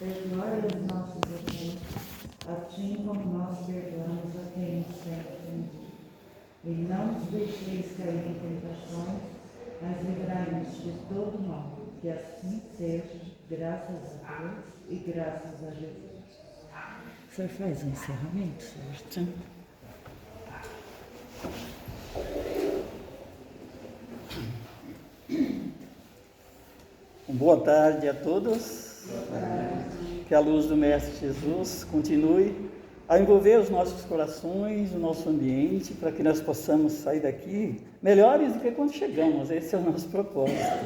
Perdoai os nossos erros, assim como nós perdoamos a quem nos tem ofendido. E não nos deixeis cair em tentações, mas livrai-nos de todo mal. Que assim seja, graças a Deus e graças a Jesus. O senhor faz o encerramento, certo? Boa tarde a todos. Boa tarde. Que a luz do Mestre Jesus continue a envolver os nossos corações, o nosso ambiente, para que nós possamos sair daqui melhores do que quando chegamos. Esse é o nosso propósito.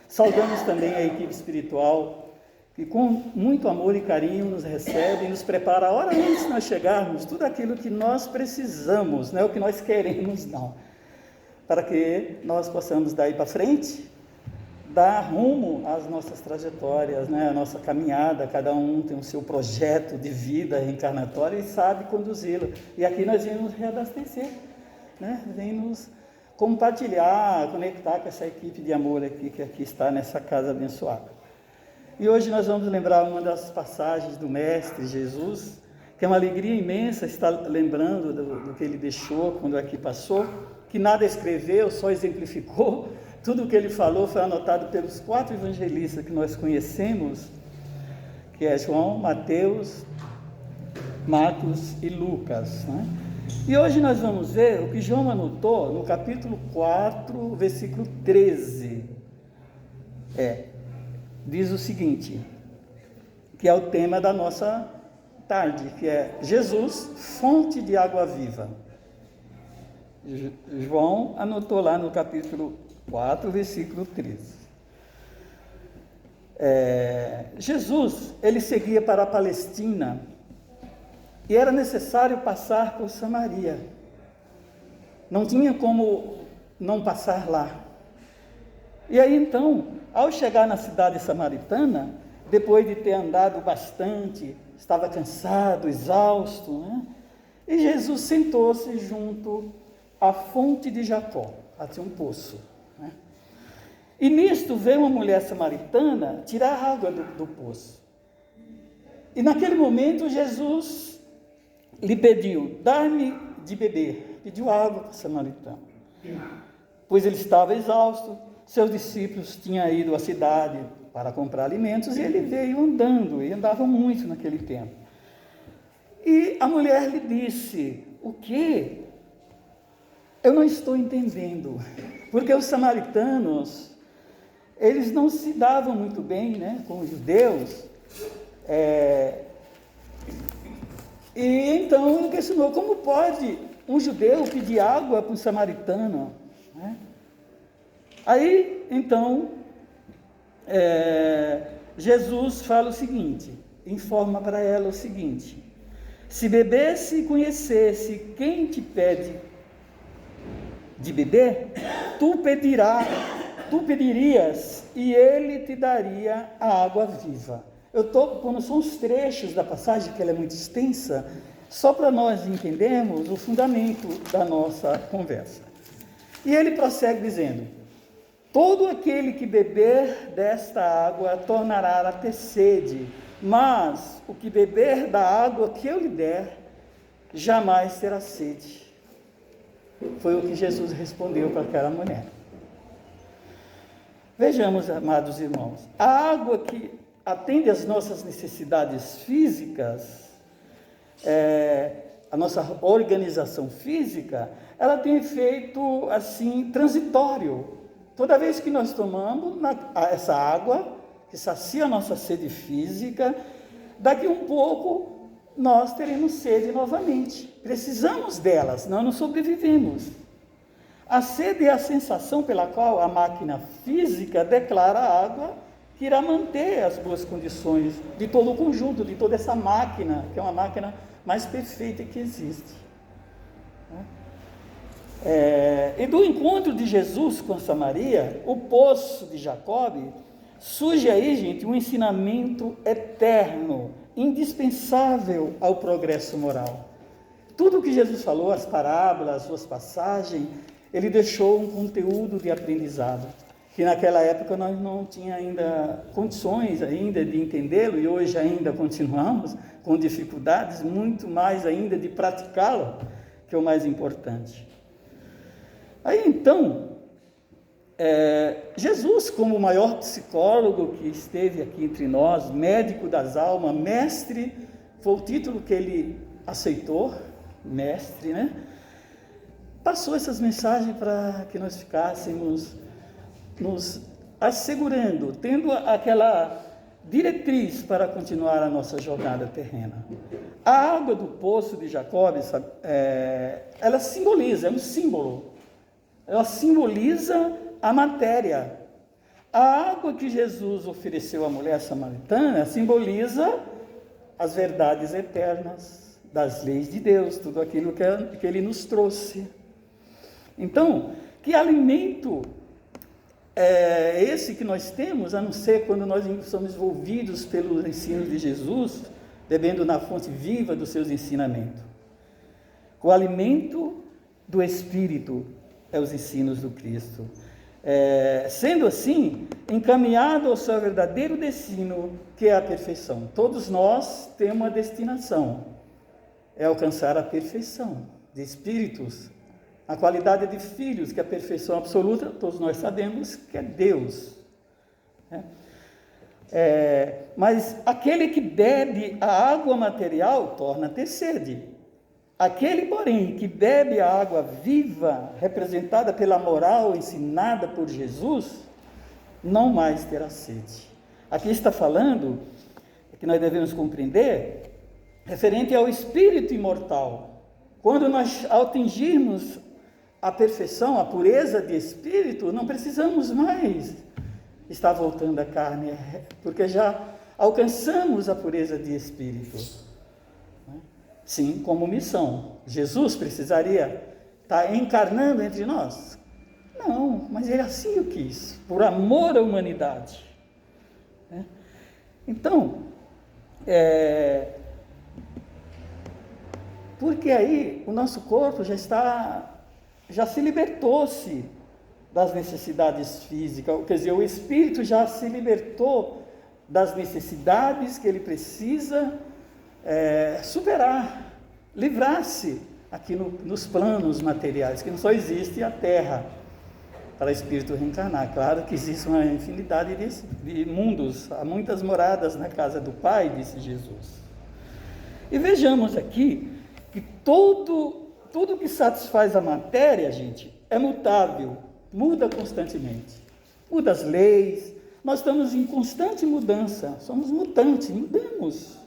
Saudamos também a equipe espiritual, que com muito amor e carinho nos recebe e nos prepara a hora antes de nós chegarmos, tudo aquilo que nós precisamos, não é o que nós queremos, não. Para que nós possamos daí para frente dar rumo às nossas trajetórias, né? A nossa caminhada, cada um tem o seu projeto de vida reencarnatória e sabe conduzi-lo. E aqui nós vamos reabastecer, né? Vamos compartilhar, conectar com essa equipe de amor aqui, que aqui está nessa casa abençoada. E hoje nós vamos lembrar uma das passagens do Mestre Jesus, que é uma alegria imensa estar lembrando do que ele deixou quando aqui passou, que nada escreveu, só exemplificou. Tudo o que ele falou foi anotado pelos 4 evangelistas que nós conhecemos, que é João, Mateus, Marcos e Lucas, né? E hoje nós vamos ver o que João anotou no capítulo 4, versículo 13. Diz o seguinte, que é o tema da nossa tarde, que é Jesus, fonte de água viva. João anotou lá no capítulo 4, versículo 13. Jesus, ele seguia para a Palestina e era necessário passar por Samaria. Não tinha como não passar lá. E aí então, ao chegar na cidade samaritana, depois de ter andado bastante, estava cansado, exausto, né? E Jesus sentou-se junto à fonte de Jacó, até um poço. E nisto veio uma mulher samaritana tirar água do poço. E naquele momento Jesus lhe pediu, dá-me de beber. Pediu água para o samaritano. Pois ele estava exausto, seus discípulos tinham ido à cidade para comprar alimentos e ele veio andando, e andava muito naquele tempo. E a mulher lhe disse, o quê? Eu não estou entendendo, porque os samaritanos, eles não se davam muito bem, né, com os judeus, e então ele questionou, como pode um judeu pedir água para um samaritano, né? Aí, então, Jesus fala o seguinte, informa para ela o seguinte, se bebesse e conhecesse quem te pede de beber, tu pedirias e ele te daria a água viva. Eu estou pondo só uns trechos da passagem, que ela é muito extensa, só para nós entendermos o fundamento da nossa conversa. E ele prossegue dizendo, todo aquele que beber desta água tornará a ter sede, mas o que beber da água que eu lhe der, jamais terá sede. Foi o que Jesus respondeu para aquela mulher. Vejamos, amados irmãos, a água que atende às nossas necessidades físicas, a nossa organização física, ela tem efeito assim transitório. Toda vez que nós tomamos essa água, que sacia a nossa sede física, daqui um pouco nós teremos sede novamente. Precisamos delas, senão não sobrevivemos. A sede é a sensação pela qual a máquina física declara a água que irá manter as boas condições de todo o conjunto, de toda essa máquina, que é uma máquina mais perfeita que existe. E do encontro de Jesus com Samaria, o poço de Jacob, surge aí, gente, um ensinamento eterno, indispensável ao progresso moral. Tudo o que Jesus falou, as parábolas, as suas passagens, ele deixou um conteúdo de aprendizado. que naquela época nós não tínhamos ainda condições ainda de entendê-lo, e hoje ainda continuamos com dificuldades, muito mais ainda de praticá-lo, que é o mais importante. Aí então, Jesus, como o maior psicólogo que esteve aqui entre nós, médico das almas, mestre, foi o título que ele aceitou, mestre, né? Passou essas mensagens para que nós ficássemos nos assegurando, tendo aquela diretriz para continuar a nossa jornada terrena. A água do poço de Jacob, ela simboliza, é um símbolo, ela simboliza a matéria. A água que Jesus ofereceu à mulher samaritana simboliza as verdades eternas das leis de Deus, tudo aquilo que ele nos trouxe. Então, que alimento é esse que nós temos, a não ser quando nós somos envolvidos pelo ensino de Jesus, bebendo na fonte viva dos seus ensinamentos? O alimento do Espírito é os ensinos do Cristo. Sendo assim, encaminhado ao seu verdadeiro destino, que é a perfeição. Todos nós temos uma destinação, é alcançar a perfeição de espíritos, a qualidade de filhos, que é a perfeição absoluta, todos nós sabemos que é Deus. Mas aquele que bebe a água material torna a ter sede. Aquele, porém, que bebe a água viva, representada pela moral ensinada por Jesus, não mais terá sede. Aqui está falando, que nós devemos compreender, referente ao espírito imortal. Quando nós atingirmos a perfeição, a pureza de espírito, não precisamos mais estar voltando à carne, porque já alcançamos a pureza de espírito. Sim, como missão. Jesus precisaria estar encarnando entre nós? Não, mas ele assim o quis, por amor à humanidade. Então, porque aí o nosso corpo já se libertou-se das necessidades físicas, quer dizer, o espírito já se libertou das necessidades que ele precisa superar, livrar-se aqui nos planos materiais, que não só existe a terra para espírito reencarnar. Claro que existe uma infinidade de mundos, há muitas moradas na casa do Pai, disse Jesus. E vejamos aqui que tudo que satisfaz a matéria, gente, é mutável, muda constantemente. Muda as leis, nós estamos em constante mudança, somos mutantes, mudamos.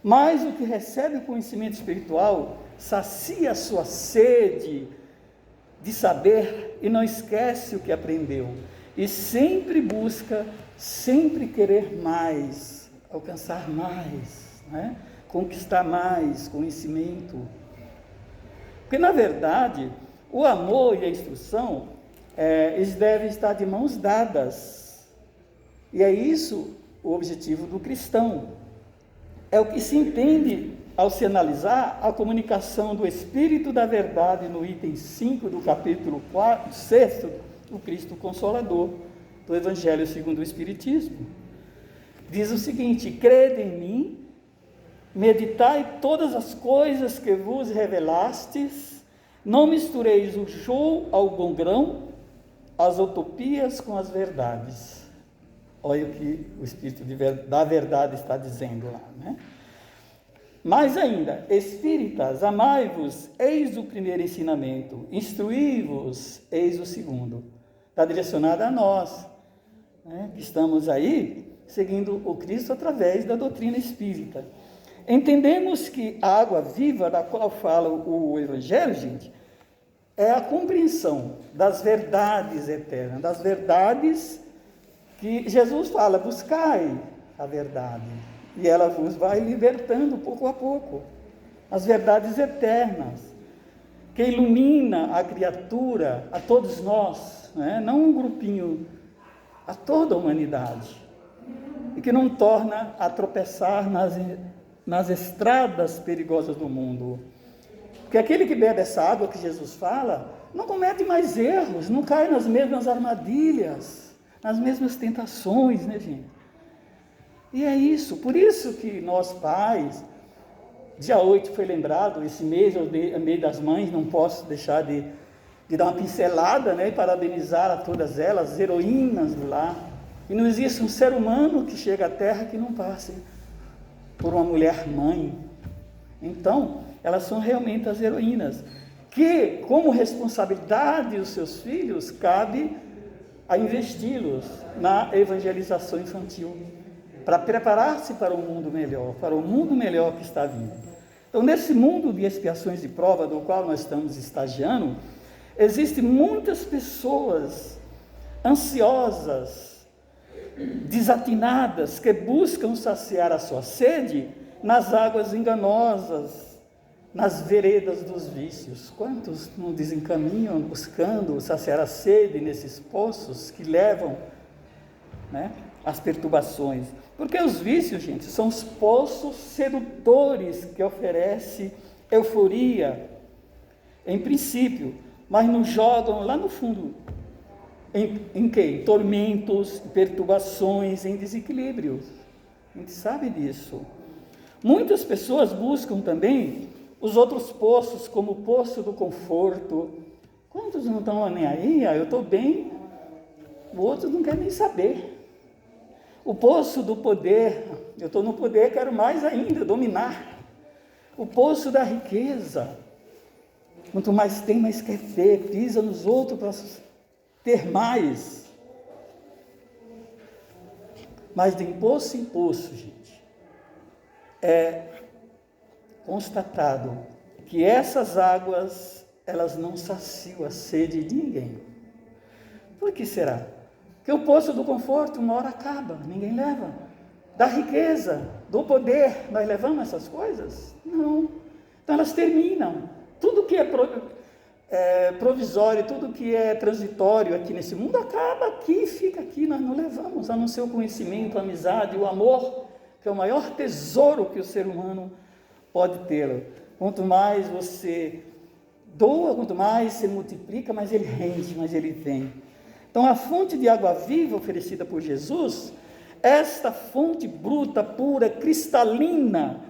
Mas o que recebe o conhecimento espiritual sacia a sua sede de saber e não esquece o que aprendeu. E sempre busca, sempre querer mais, alcançar mais, conquistar mais conhecimento. Porque, na verdade, o amor e a instrução, eles devem estar de mãos dadas. E é isso o objetivo do cristão. É o que se entende ao se analisar a comunicação do Espírito da Verdade no item 5 do capítulo 6 do Cristo Consolador, do Evangelho segundo o Espiritismo. Diz o seguinte: crede em mim, meditai todas as coisas que vos revelastes, não mistureis o show ao bom grão, as utopias com as verdades. Olha o que o Espírito da Verdade está dizendo lá, Mais ainda, espíritas, amai-vos, eis o primeiro ensinamento, instruí-vos, eis o segundo. Está direcionado a nós, que estamos aí seguindo o Cristo através da doutrina espírita. Entendemos que a água viva da qual fala o Evangelho, gente, é a compreensão das verdades eternas, das verdades que Jesus fala: buscai a verdade, e ela vos vai libertando pouco a pouco, as verdades eternas, que ilumina a criatura, a todos nós, não um grupinho, a toda a humanidade, e que não torna a tropeçar nas estradas perigosas do mundo. Porque aquele que bebe essa água que Jesus fala, não comete mais erros, não cai nas mesmas armadilhas. nas mesmas tentações, né, gente? E é isso, por isso que nós pais, dia 8 foi lembrado, esse mês, o mês das mães, não posso deixar de dar uma pincelada, né, e parabenizar a todas elas, as heroínas do lar. E não existe um ser humano que chega à Terra que não passe por uma mulher mãe. Então, elas são realmente as heroínas, que, como responsabilidade dos seus filhos, cabe a investi-los na evangelização infantil, para preparar-se para um mundo melhor que está vindo. Então, nesse mundo de expiações de prova, do qual nós estamos estagiando, existem muitas pessoas ansiosas, desatinadas, que buscam saciar a sua sede nas águas enganosas, nas veredas dos vícios. Quantos não desencaminham buscando saciar a sede nesses poços que levam, né, às perturbações? Porque os vícios, gente, são os poços sedutores que oferecem euforia, em princípio, mas nos jogam lá no fundo em quê? Em tormentos, perturbações, em desequilíbrios. A gente sabe disso. Muitas pessoas buscam também os outros poços, como o poço do conforto. Quantos não estão nem aí? Eu estou bem, o outro não quer nem saber. O poço do poder, eu estou no poder, quero mais ainda, dominar. O poço da riqueza, quanto mais tem, mais quer ter, pisa nos outros para ter mais. Mas de poço em poço, gente, é constatado que essas águas, elas não saciam a sede de ninguém. Por que será? Porque o poço do conforto uma hora acaba, ninguém leva. Da riqueza, do poder, nós levamos essas coisas? Não. Então elas terminam. Tudo que é provisório, tudo que é transitório aqui nesse mundo acaba aqui, fica aqui, nós não levamos, a não ser o conhecimento, a amizade, o amor, que é o maior tesouro que o ser humano pode ter. Quanto mais você doa, quanto mais você multiplica, mais ele rende, mais ele vem. Então, a fonte de água viva oferecida por Jesus, esta fonte bruta, pura, cristalina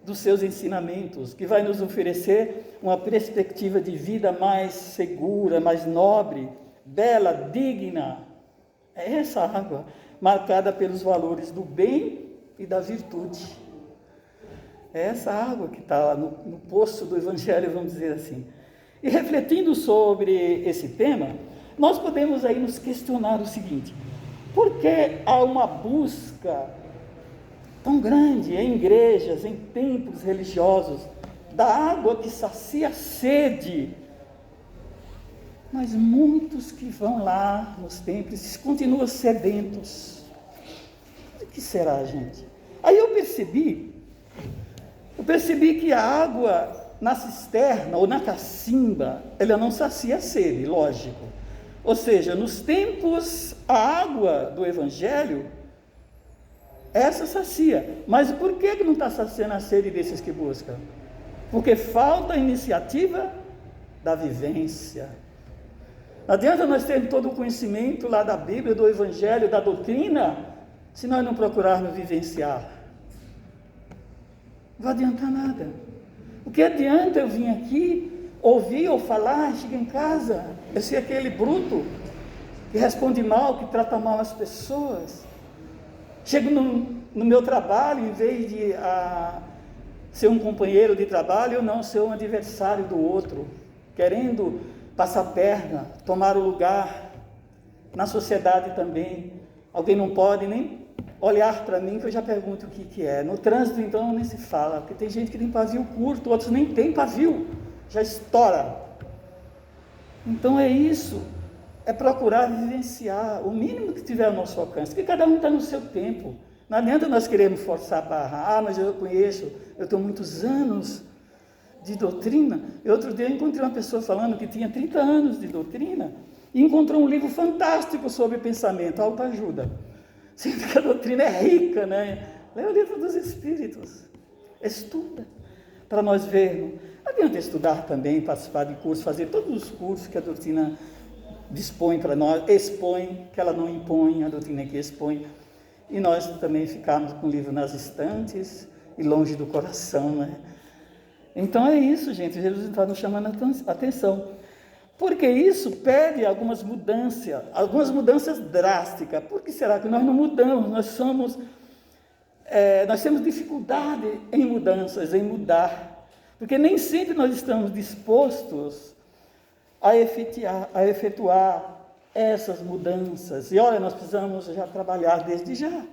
dos seus ensinamentos, que vai nos oferecer uma perspectiva de vida mais segura, mais nobre, bela, digna. É essa água, marcada pelos valores do bem e da virtude. É essa água que está lá no poço do Evangelho, vamos dizer assim. E refletindo sobre esse tema, nós podemos aí nos questionar o seguinte: por que há uma busca tão grande em igrejas, em templos religiosos, da água que sacia a sede, mas muitos que vão lá nos templos continuam sedentos? O que será, gente? Aí eu percebi que a água na cisterna ou na cacimba, ela não sacia a sede, lógico. Ou seja, nos tempos, a água do Evangelho, essa sacia. Mas por que não está saciando a sede desses que buscam? Porque falta a iniciativa da vivência. Não adianta nós termos todo o conhecimento lá da Bíblia, do Evangelho, da doutrina, se nós não procurarmos vivenciar. Não vai adiantar nada. O que adianta eu vir aqui, ouvir ou falar, chegar em casa, eu ser aquele bruto que responde mal, que trata mal as pessoas. Chego no meu trabalho, em vez de ser um companheiro de trabalho, eu não ser um adversário do outro, querendo passar perna, tomar o lugar. Na sociedade também, alguém não pode nem olhar para mim, que eu já pergunto o que é. No trânsito, então, nem se fala, porque tem gente que tem pavio curto, outros nem tem pavio, já estoura. Então é isso, é procurar vivenciar o mínimo que tiver ao nosso alcance, porque cada um está no seu tempo. Não adianta nós queremos forçar a barra. Mas eu conheço, eu tenho muitos anos de doutrina. E outro dia eu encontrei uma pessoa falando que tinha 30 anos de doutrina e encontrou um livro fantástico sobre pensamento, autoajuda. Sendo que a doutrina é rica, né? Lê o livro dos Espíritos, estuda, para nós vermos. Não adianta estudar também, participar de cursos, fazer todos os cursos que a doutrina dispõe para nós, expõe, que ela não impõe, a doutrina que expõe. E nós também ficarmos com o livro nas estantes e longe do coração, né? Então é isso, gente, Jesus está nos chamando a atenção. Porque isso pede algumas mudanças drásticas. Por que será que nós não mudamos? Nós temos dificuldade em mudanças, em mudar. Porque nem sempre nós estamos dispostos a efetuar essas mudanças. E olha, nós precisamos já trabalhar desde já.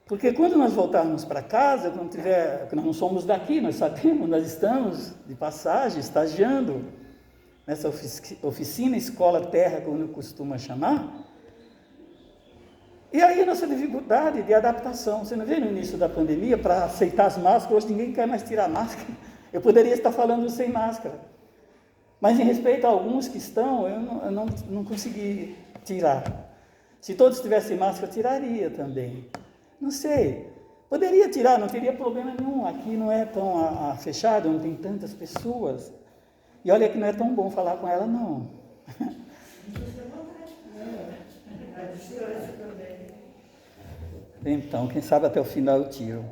Porque quando nós voltarmos para casa, que nós não somos daqui, nós sabemos, nós estamos de passagem, estagiando nessa oficina, escola terra, como eu costumo chamar. E aí a nossa dificuldade de adaptação. Você não vê no início da pandemia, para aceitar as máscaras, hoje ninguém quer mais tirar máscara. Eu poderia estar falando sem máscara. Mas em respeito a alguns que estão, eu não consegui tirar. Se todos tivessem máscara, eu tiraria também. Não sei. Poderia tirar, não teria problema nenhum. Aqui não é tão fechado, não tem tantas pessoas. E olha que não é tão bom falar com ela, não. Então, quem sabe até o final eu tiro.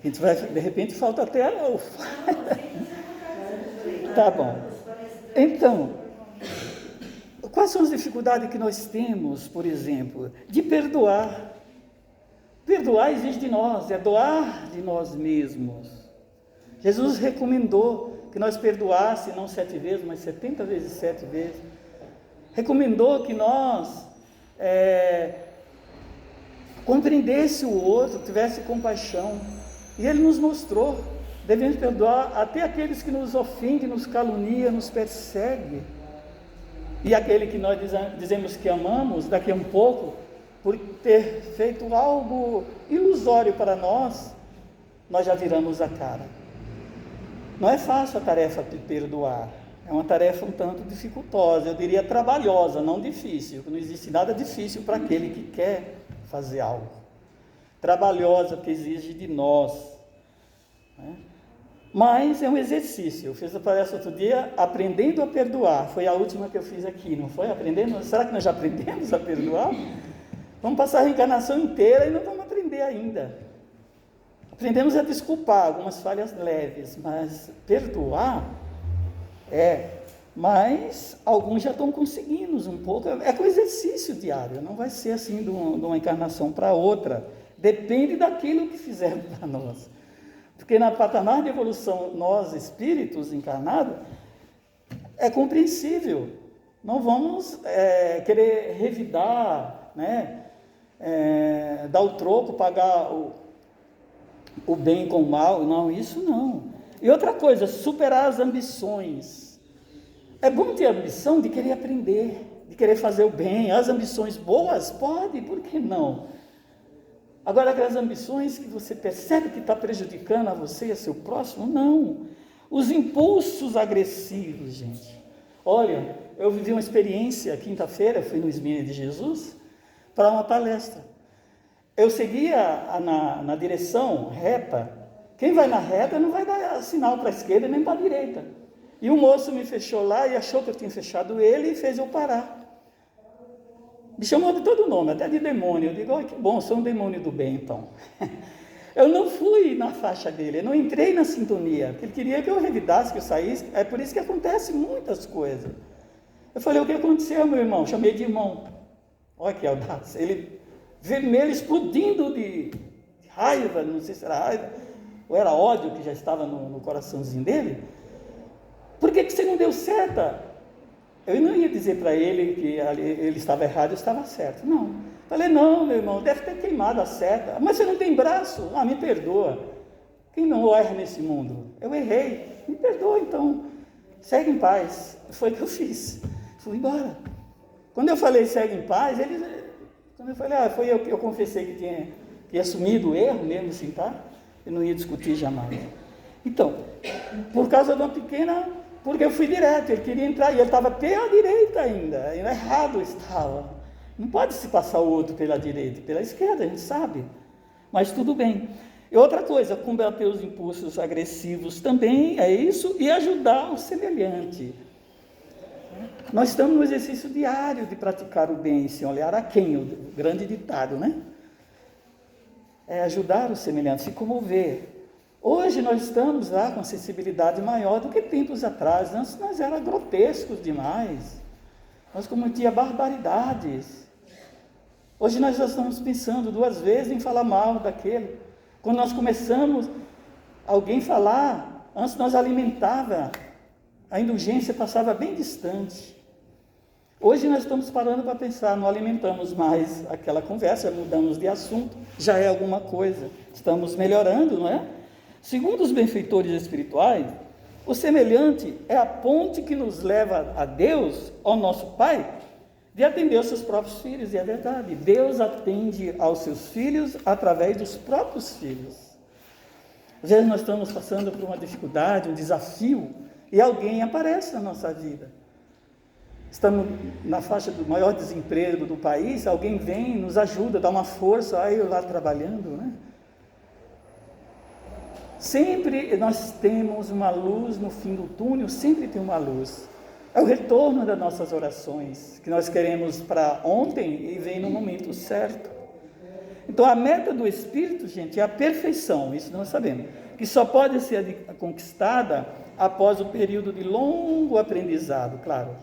A gente vai, de repente falta até a ufa. Tá bom. Então, quais são as dificuldades que nós temos, por exemplo, de perdoar? Perdoar exige de nós, é doar de nós mesmos. Jesus recomendou que nós perdoássemos, não 7 vezes, mas 70 vezes 7 vezes. Recomendou que nós compreendesse o outro, tivesse compaixão. E Ele nos mostrou, devemos perdoar até aqueles que nos ofendem, nos caluniam, nos perseguem. E aquele que nós dizemos que amamos, daqui a um pouco, por ter feito algo ilusório para nós já viramos a cara. Não é fácil a tarefa de perdoar, é uma tarefa um tanto dificultosa, eu diria trabalhosa, não difícil. Não existe nada difícil para aquele que quer fazer algo. Trabalhosa, porque exige de nós, né? Mas é um exercício. Eu fiz a palestra outro dia, aprendendo a perdoar. Foi a última que eu fiz aqui, não foi? Aprendendo? Será que nós já aprendemos a perdoar? Vamos passar a reencarnação inteira e não vamos aprender ainda. Aprendemos a desculpar algumas falhas leves, mas perdoar mas alguns já estão conseguindo um pouco. É com exercício diário, não vai ser assim de uma encarnação para outra. Depende daquilo que fizeram para nós. Porque na patamar de evolução, nós, espíritos encarnados, é compreensível. Não vamos querer revidar, né? Dar o troco, pagar o bem com o mal. Não, isso não. E outra coisa, superar as ambições. É bom ter a ambição de querer aprender, de querer fazer o bem. As ambições boas, pode, por que não? Agora, aquelas ambições que você percebe que está prejudicando a você e a seu próximo, não. Os impulsos agressivos, gente. Olha, eu vivi uma experiência, quinta-feira, fui no Esmina de Jesus, para uma palestra. Eu seguia na direção reta. Quem vai na reta não vai dar sinal para a esquerda nem para a direita. E o moço me fechou lá e achou que eu tinha fechado ele e fez eu parar. Me chamou de todo nome, até de demônio. Eu digo, oh, que bom, sou um demônio do bem, então. Eu não fui na faixa dele, eu não entrei na sintonia, porque ele queria que eu revidasse, que eu saísse. É por isso que acontece muitas coisas. Eu falei, o que aconteceu, meu irmão? Chamei de irmão. Olha que audácia. Ele, vermelho, explodindo de raiva, não sei se era raiva, ou era ódio que já estava no coraçãozinho dele. Por que você não deu seta? Eu não ia dizer para ele que ele estava errado, eu estava certo. Não. Falei, não, meu irmão, deve ter queimado a seta. Mas você não tem braço? Ah, me perdoa. Quem não erra nesse mundo? Eu errei. Me perdoa, então. Segue em paz. Foi o que eu fiz. Fui embora. Quando eu falei segue em paz, quando eu falei, foi eu confessei que tinha assumido o erro mesmo, assim, tá? Eu não ia discutir jamais. Então, por causa de uma pequena... Porque eu fui direto, ele queria entrar, e ele estava pela direita ainda, errado estava. Não pode se passar o outro pela direita, pela esquerda, a gente sabe. Mas tudo bem. E outra coisa, combater os impulsos agressivos também é isso, e ajudar o semelhante. Nós estamos no exercício diário de praticar o bem sem olhar a quem, o grande ditado, né? É ajudar o semelhante, se comover. Hoje nós estamos lá com sensibilidade maior do que tempos atrás. Antes nós éramos grotescos demais. Nós cometíamos barbaridades. Hoje nós já estamos pensando 2 vezes em falar mal daquele. Quando nós começamos alguém falar, antes nós alimentava, a indulgência passava bem distante. Hoje nós estamos parando para pensar, não alimentamos mais aquela conversa, mudamos de assunto, já é alguma coisa, estamos melhorando, não é? Segundo os benfeitores espirituais, o semelhante é a ponte que nos leva a Deus, ao nosso Pai, de atender os seus próprios filhos, e é verdade, Deus atende aos seus filhos através dos próprios filhos. Às vezes nós estamos passando por uma dificuldade, um desafio, e alguém aparece na nossa vida. Estamos na faixa do maior desemprego do país, alguém vem, nos ajuda, dá uma força, aí eu lá trabalhando, né? Sempre nós temos uma luz no fim do túnel, sempre tem uma luz. É o retorno das nossas orações, que nós queremos para ontem e vem no momento certo. Então a meta do Espírito, gente, é a perfeição, isso nós sabemos, que só pode ser conquistada após o período de longo aprendizado, claro.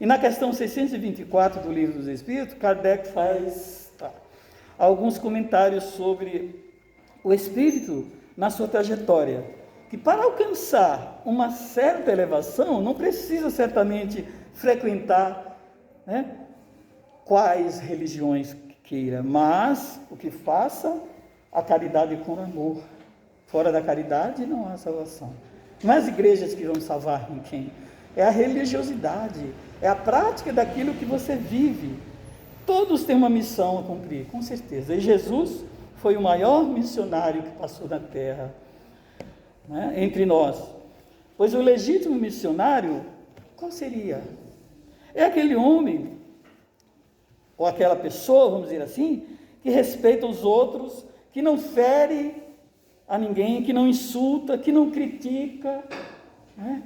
E na questão 624 do Livro dos Espíritos, Kardec faz alguns comentários sobre o Espírito na sua trajetória, que para alcançar uma certa elevação, não precisa certamente frequentar, né, quais religiões queira, mas o que faça a caridade com amor. Fora da caridade não há salvação. Não é as igrejas que vão salvar ninguém, é a religiosidade, é a prática daquilo que você vive. Todos têm uma missão a cumprir, com certeza. E Jesus foi o maior missionário que passou na terra, né, entre nós. Pois o legítimo missionário, qual seria? É aquele homem, ou aquela pessoa, vamos dizer assim, que respeita os outros, que não fere a ninguém, que não insulta, que não critica, né?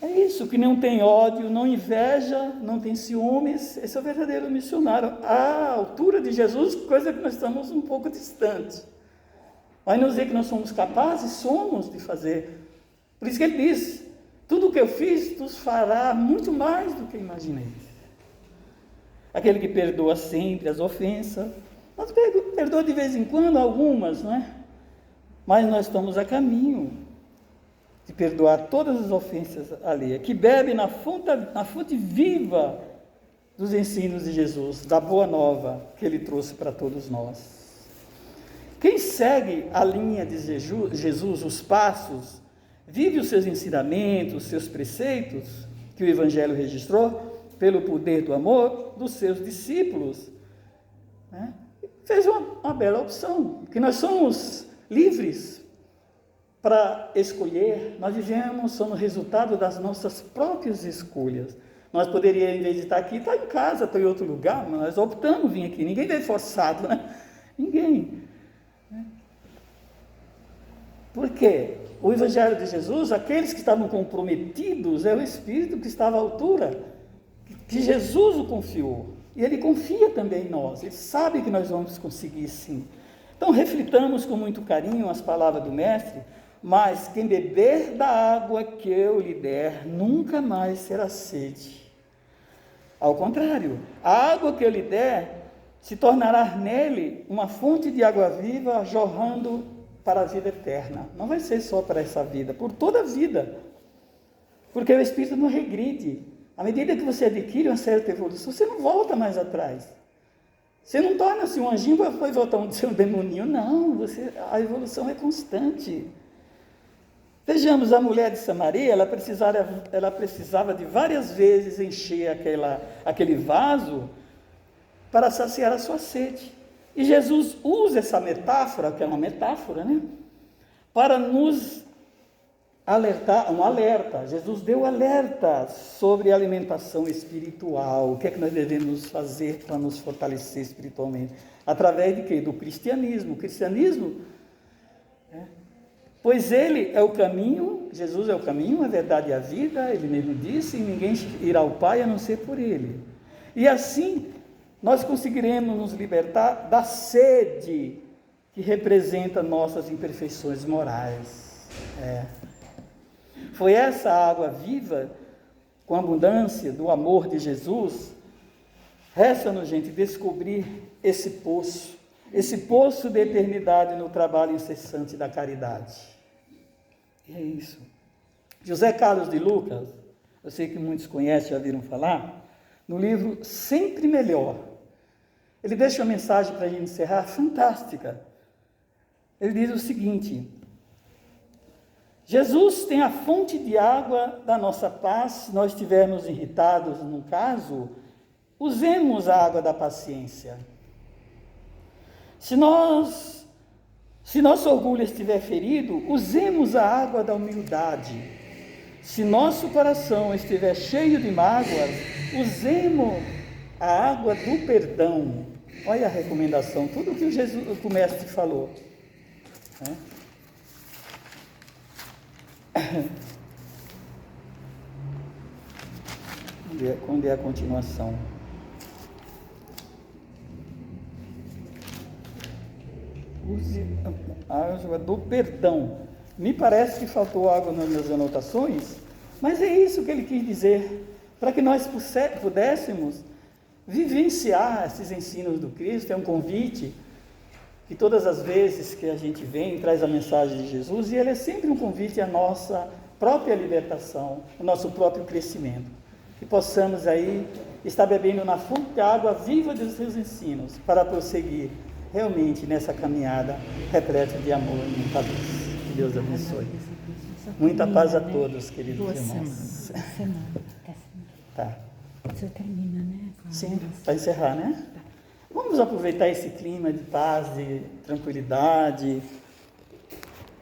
É isso, que não tem ódio, não inveja, não tem ciúmes. Esse é o verdadeiro missionário. À altura de Jesus, coisa que nós estamos um pouco distantes. Vai nos dizer que nós somos capazes? Somos de fazer. Por isso que ele diz, tudo o que eu fiz, tu fará muito mais do que imaginei. Aquele que perdoa sempre as ofensas. Nós perdoa de vez em quando algumas, não é? Mas nós estamos a caminho de perdoar todas as ofensas alheias, que bebe na fonte viva dos ensinos de Jesus, da boa nova que ele trouxe para todos nós. Quem segue a linha de Jesus, os passos, vive os seus ensinamentos, os seus preceitos, que o Evangelho registrou, pelo poder do amor dos seus discípulos, né? Fez uma bela opção, que nós somos livres para escolher, nós vivemos, somos resultado das nossas próprias escolhas. Nós poderíamos, em vez de estar aqui, estar em casa, estar em outro lugar, mas nós optamos vir aqui. Ninguém veio forçado, né? Ninguém. Por quê? O Evangelho de Jesus, aqueles que estavam comprometidos, é o Espírito que estava à altura, que Jesus o confiou. E Ele confia também em nós. Ele sabe que nós vamos conseguir sim. Então, reflitamos com muito carinho as palavras do Mestre, mas quem beber da água que eu lhe der, nunca mais será sede. Ao contrário, a água que eu lhe der, se tornará nele uma fonte de água viva, jorrando para a vida eterna. Não vai ser só para essa vida, por toda a vida. Porque o Espírito não regride. À medida que você adquire uma certa evolução, você não volta mais atrás. Você não torna-se um anjinho para depois voltar a ser um demoninho. Não, a evolução é constante. Vejamos, a mulher de Samaria, ela precisava de várias vezes encher aquele vaso para saciar a sua sede. E Jesus usa essa metáfora, que é uma metáfora, né, para nos alertar, um alerta. Jesus deu alerta sobre a alimentação espiritual. O que é que nós devemos fazer para nos fortalecer espiritualmente? Através de quê? Do cristianismo. O cristianismo, pois ele é o caminho, Jesus é o caminho, a verdade e a vida, ele mesmo disse, e ninguém irá ao Pai a não ser por ele. E assim, nós conseguiremos nos libertar da sede que representa nossas imperfeições morais. Foi essa água viva, com a abundância do amor de Jesus, resta-nos, gente, descobrir esse poço de eternidade no trabalho incessante da caridade. E é isso. José Carlos de Lucas, eu sei que muitos conhecem, já viram falar, no livro Sempre Melhor, ele deixa uma mensagem para a gente encerrar, fantástica. Ele diz o seguinte: Jesus tem a fonte de água da nossa paz. Se nós estivermos irritados, no caso, usemos a água da paciência. Se nosso orgulho estiver ferido, usemos a água da humildade. Se nosso coração estiver cheio de mágoas, usemos a água do perdão. Olha a recomendação, tudo que o Mestre falou. Onde é a continuação? Use a água do perdão. Me parece que faltou água nas minhas anotações, mas é isso que ele quis dizer, para que nós pudéssemos vivenciar esses ensinos do Cristo. É um convite que todas as vezes que a gente vem, traz a mensagem de Jesus, e ele é sempre um convite à nossa própria libertação, ao nosso próprio crescimento. Que possamos aí estar bebendo na fonte da água viva dos seus ensinos, para prosseguir realmente nessa caminhada repleta de amor e muita luz. Que Deus abençoe. Muita paz a todos, queridos irmãos. Tá. Você termina, né? Sim, para encerrar, né? Vamos aproveitar esse clima de paz, de tranquilidade,